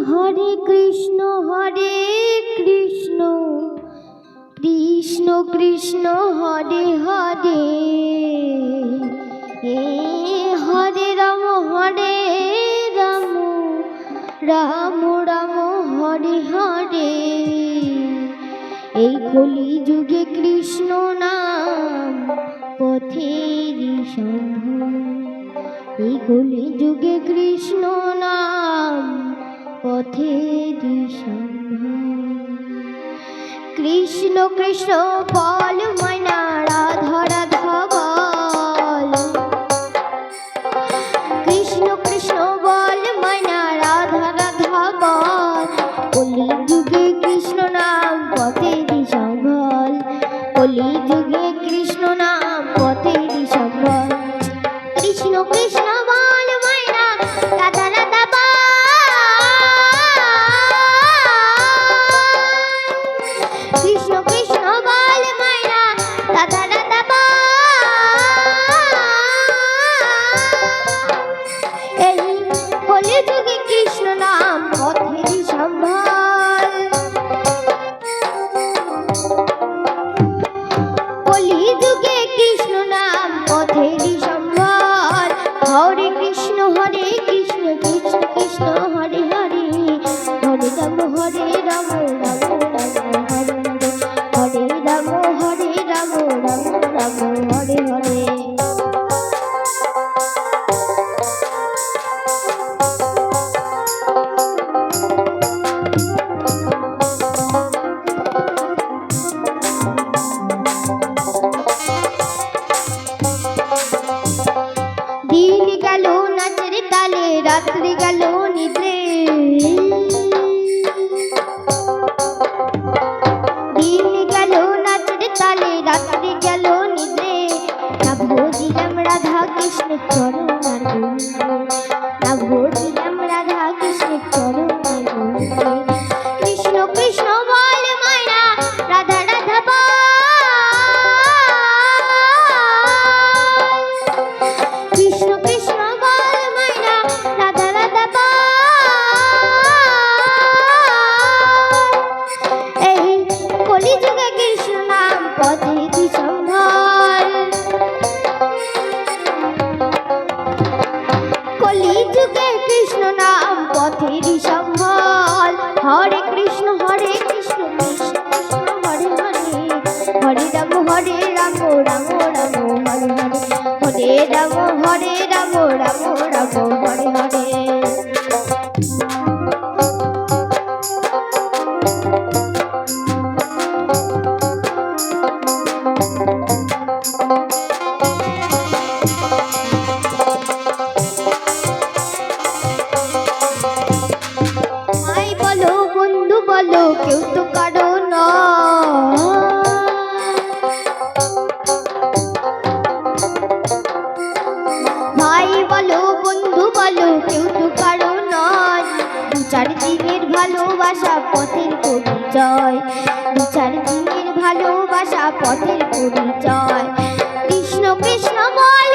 হরে কৃষ্ণ কৃষ্ণ কৃষ্ণ হরে হরে, হরে রাম রাম রাম হরে হরে। এই কলি যুগে কৃষ্ণ নাম পথেরই সম্ভব, এই কলি যুগে কৃষ্ণ নাম পথেরই সম্ভব। কৃষ্ণ কৃষ্ণ বল ময়না, রাধা রাধা বল। কৃষ্ণ কৃষ্ণ বল ময়না, রাধা রাধা বল। কলি যুগে কৃষ্ণ নাম পথেরই সম্বল, কলি যুগে কৃষ্ণ নাম পথেরই সম্বল। কৃষ্ণ কৃষ্ণ বল ময়না, রাধা রাধা বল। কৃষ্ণ কৃষ্ণ বল ময়না, রাধা রাধা বল। এই কলি যুগে কৃষ্ণ নাম পথেরই সম্বল, কলি যুগে কৃষ্ণ নাম পথেরই সম্বল। হরে কৃষ্ণ কৃষ্ণ কৃষ্ণ হরে হরে, হরে রাম রাম রাম হরে হরে, হরে রাম রাম রাম হরে হরে। দিন গেল নাচের তালে, রাত্রি গেল নিদ্রে। দিন গেল নাচের তালে, রাত্রি গেল নিদ্রে। না ভজিলাম রাধা কৃষ্ণের চরণার বন্দে, না ভজিলাম রাধা কৃষ্ণের চরণার বন্দে। কৃষ্ণ কৃষ্ণ বল ময়না, রাধা রাধা বল। কৃষ্ণ কৃষ্ণ বল ময়না, রাধা রাধা বল। এই কলি যুগে কৃষ্ণ নাম পথেরই সম্বল, কলি যুগে কৃষ্ণ নাম পথেরই সম্বল। হরে কৃষ্ণ কৃষ্ণ কৃষ্ণ হরে হরে, হরে রাম রাম রাম হরে হরে, হরে রাম রাম রাম হরে হরে। ভাই বলো বন্ধু বলো, কেউ তো কারো নয়। ভাই বলো বন্ধু বলো, কেউ তো কারো নয়। দু চার দিনের ভালোবাসা পথের পরিচয়, দু চার দিনের ভালোবাসা পথের পরিচয়। কৃষ্ণ কৃষ্ণ বল